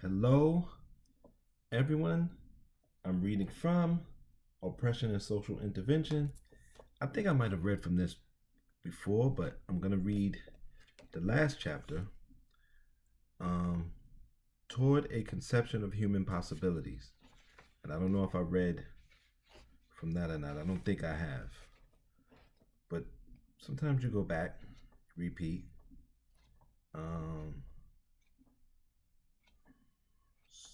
Hello, everyone. I'm reading from Oppression and Social Intervention. I think I might have read from this before, but I'm going to read the last chapter, um, Toward a Conception of Human Possibilities. And I don't know if I read from that or not. I don't think I have. But sometimes you go back, repeat. Um,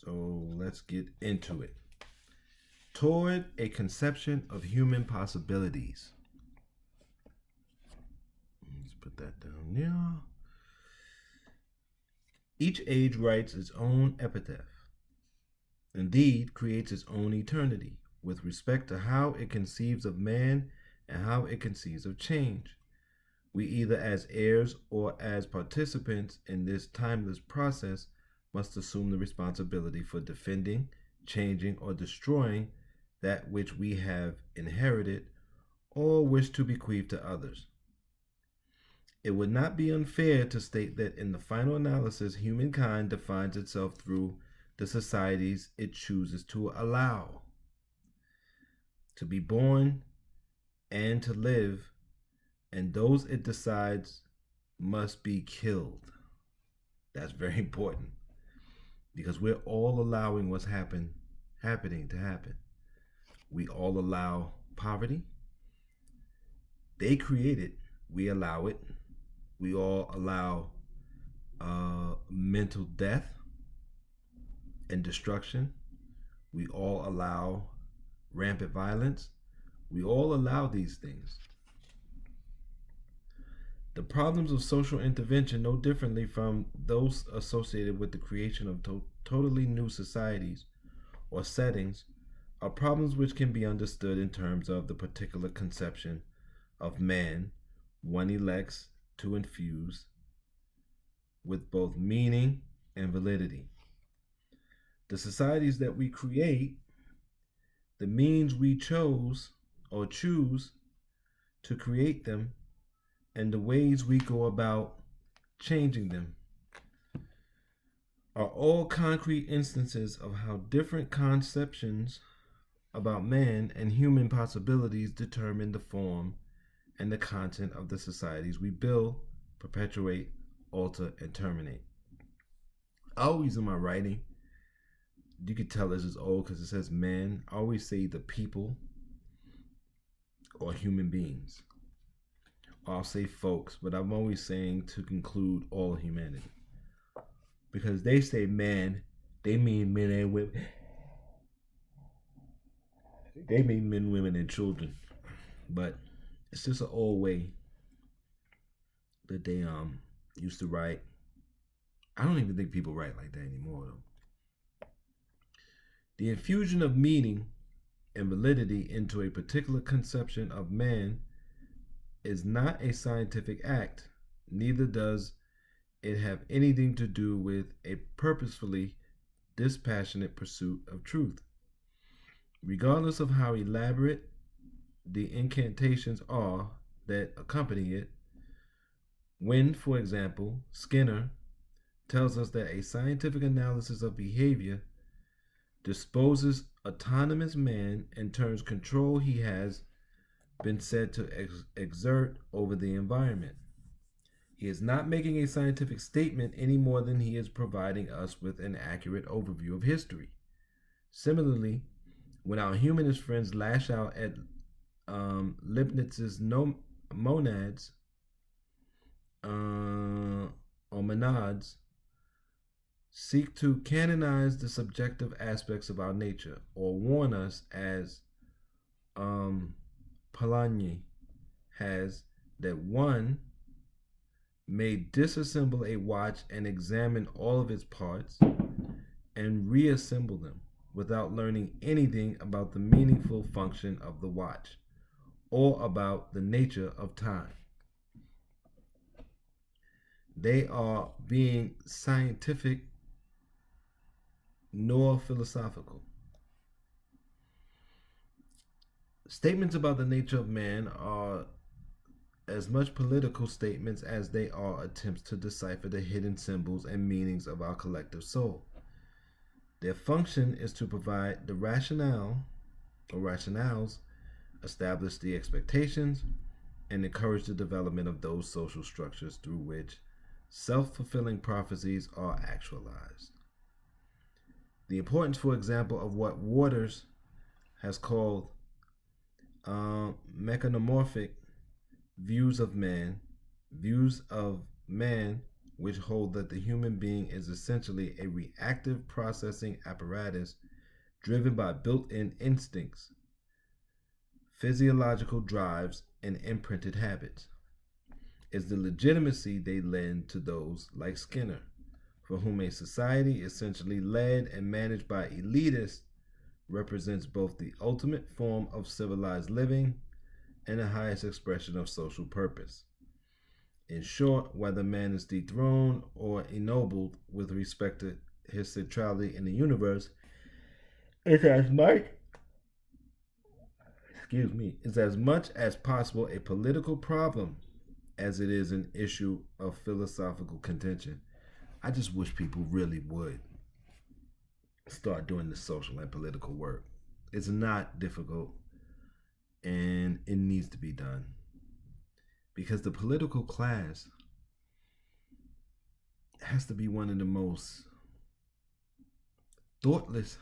so let's get into it. Toward a Conception of Human Possibilities. Let's put that down there. Each age writes its own epitaph, indeed creates its own eternity, with respect to how it conceives of man and how it conceives of change. We, either as heirs or as participants in this timeless process, must assume the responsibility for defending, changing, or destroying that which we have inherited or wish to bequeath to others. It would not be unfair to state that in the final analysis, humankind defines itself through the societies it chooses to allow. To be born and to live, and those it decides must be killed. That's very important because we're all allowing what's happening to happen. We all allow poverty. They create it. We allow it. We all allow mental death and destruction. We all allow rampant violence. We all allow these things. The problems of social intervention, no differently from those associated with the creation of totally new societies or settings, are problems which can be understood in terms of the particular conception of man one elects to infuse with both meaning and validity. The societies that we create, the means we chose or choose to create them, and the ways we go about changing them are all concrete instances of how different conceptions about man and human possibilities determine the form and the content of the societies we build, perpetuate, alter, and terminate. Always in my writing, you could tell this is old because it says man. I always say the people or human beings. I'll say folks, but I'm always saying to conclude all humanity. Because they say man, they mean men and women. They mean men, women, and children. But it's just an old way that they used to write. I don't even think people write like that anymore though. The infusion of meaning and validity into a particular conception of man is not a scientific act, neither does it have anything to do with a purposefully dispassionate pursuit of truth. Regardless of how elaborate the incantations are that accompany it, when, for example, Skinner tells us that a scientific analysis of behavior disposes autonomous man and turns control he has been said to exert over the environment. He is not making a scientific statement any more than he is providing us with an accurate overview of history. Similarly, when our humanist friends lash out at Leibniz's monads or monads, seek to canonize the subjective aspects of our nature, or warn us, as Polanyi has, that one may disassemble a watch and examine all of its parts and reassemble them without learning anything about the meaningful function of the watch or about the nature of time. They are being scientific nor philosophical. Statements about the nature of man are as much political statements as they are attempts to decipher the hidden symbols and meanings of our collective soul. Their function is to provide the rationale or rationales, establish the expectations, and encourage the development of those social structures through which self-fulfilling prophecies are actualized. The importance, for example, of what Waters has called mechanomorphic views of man which hold that the human being is essentially a reactive processing apparatus driven by built-in instincts, physiological drives, and imprinted habits, is the legitimacy they lend to those like Skinner, for whom a society essentially led and managed by elitists represents both the ultimate form of civilized living and the highest expression of social purpose. In short, whether man is dethroned or ennobled with respect to his centrality in the universe is as much as possible a political problem as it is an issue of philosophical contention. I just wish people really would start doing the social and political work. It's not difficult, and it needs to be done. Because the political class has to be one of the most thoughtless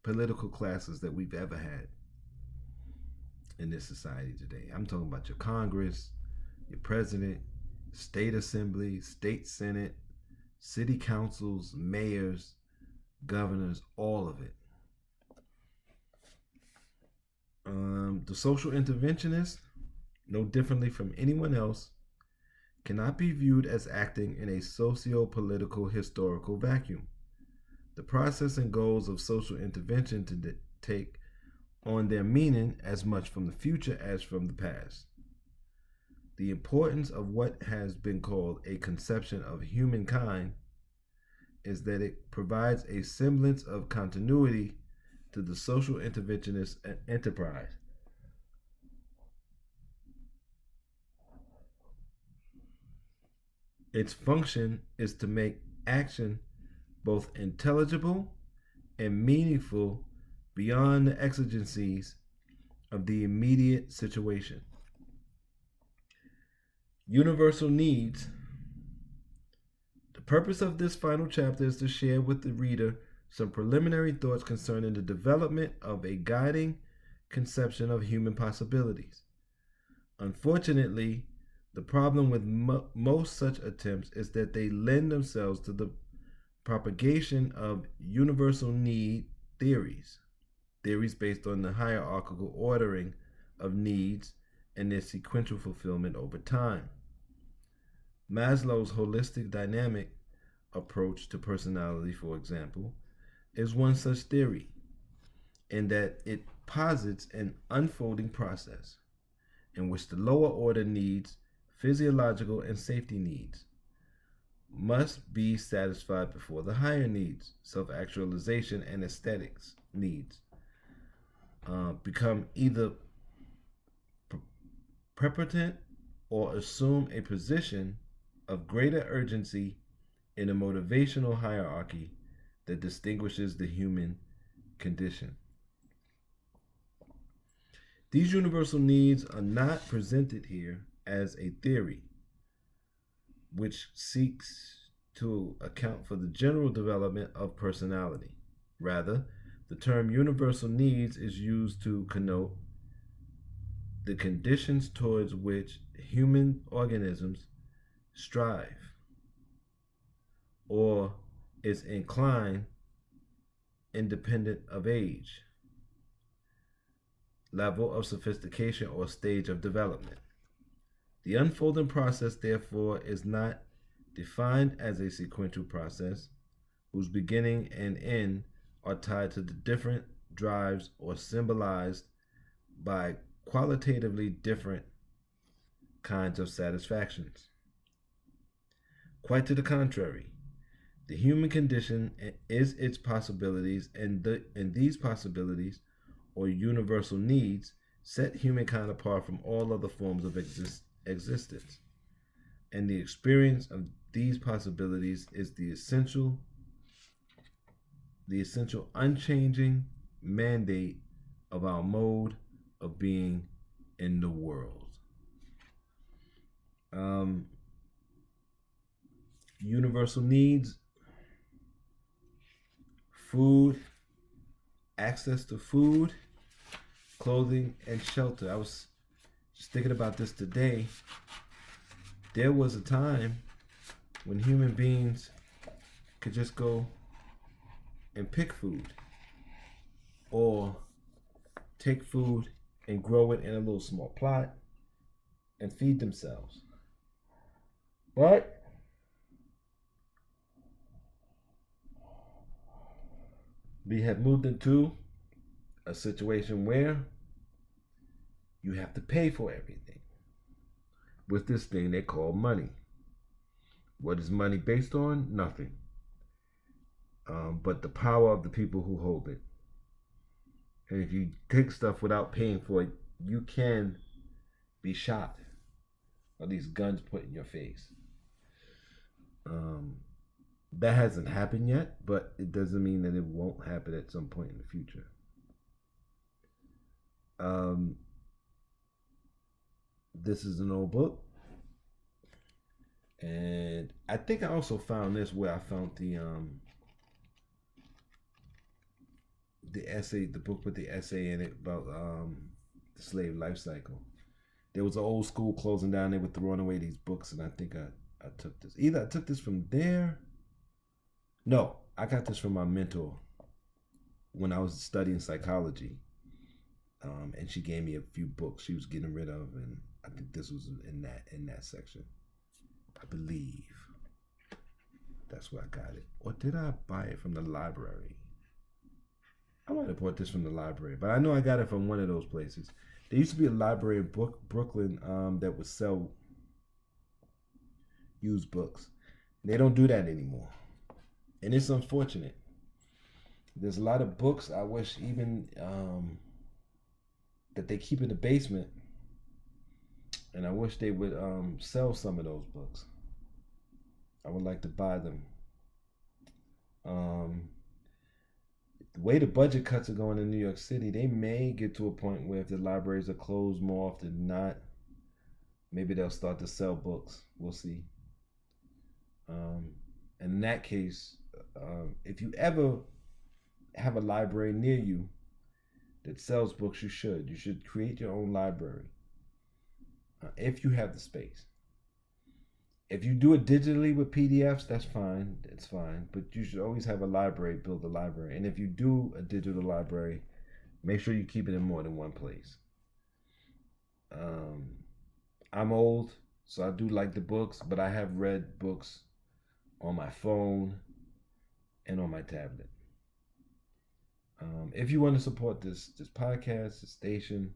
political classes that we've ever had in this society today. I'm talking about your Congress, your president, state assembly, state senate, city councils, mayors, governors, all of it. The social interventionist, no differently from anyone else, cannot be viewed as acting in a socio-political historical vacuum. The process and goals of social intervention to take on their meaning as much from the future as from the past. The importance of what has been called a conception of humankind is that it provides a semblance of continuity to the social interventionist enterprise. Its function is to make action both intelligible and meaningful beyond the exigencies of the immediate situation. Universal needs. The purpose of this final chapter is to share with the reader some preliminary thoughts concerning the development of a guiding conception of human possibilities. Unfortunately, the problem with most such attempts is that they lend themselves to the propagation of universal need theories based on the hierarchical ordering of needs and their sequential fulfillment over time. Maslow's holistic dynamic approach to personality, for example, is one such theory, in that it posits an unfolding process in which the lower order needs, physiological and safety needs, must be satisfied before the higher needs, self-actualization and aesthetics needs, become either prepotent or assume a position of greater urgency in a motivational hierarchy that distinguishes the human condition. These universal needs are not presented here as a theory which seeks to account for the general development of personality. Rather, the term universal needs is used to connote the conditions towards which human organisms strive or is inclined independent of age, level of sophistication, or stage of development. The unfolding process, therefore, is not defined as a sequential process whose beginning and end are tied to the different drives or symbolized by qualitatively different kinds of satisfactions. Quite to the contrary, the human condition is its possibilities, and these possibilities, or universal needs, set humankind apart from all other forms of existence. And the experience of these possibilities is the essential the essential unchanging mandate of our mode of being in the world. Um, Universal needs: food, access to food, clothing, and shelter. I was just thinking about this today. There was a time when human beings could just go and pick food or take food and grow it in a little small plot and feed themselves. But we have moved into a situation where you have to pay for everything with this thing they call money. What is money based on? Nothing. But the power of the people who hold it. And if you take stuff without paying for it, you can be shot or these guns put in your face. That hasn't happened yet, but it doesn't mean that it won't happen at some point in the future. This is an old book. And I think I also found this where I found the essay, the book with the essay in it about the slave life cycle. There was an old school closing down. They were throwing away these books, and I think I took this. Either I took this from there. No, I got this from my mentor when I was studying psychology. And she gave me a few books she was getting rid of, and I think this was in that section. I believe that's where I got it. Or did I buy it from the library? I might have bought this from the library, but I know I got it from one of those places. There used to be a library in Brooklyn that would sell used books. They don't do that anymore, and it's unfortunate. There's a lot of books I wish even that they keep in the basement, and I wish they would sell some of those books. I would like to buy them. The way the budget cuts are going in New York City, they may get to a point where if the libraries are closed more often than not, maybe they'll start to sell books. We'll see. And in that case, if you ever have a library near you that sells books, you should create your own library if you have the space. If you do it digitally with PDFs, that's fine. It's fine. But you should always have a library, build a library. And if you do a digital library, make sure you keep it in more than one place. I'm old, so I do like the books, but I have read books on my phone and on my tablet. If you want to support this podcast, this station,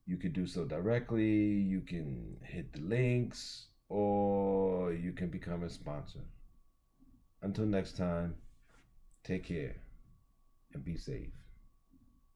you could do so directly. You can hit the links, or you can become a sponsor. Until next time, take care and be safe.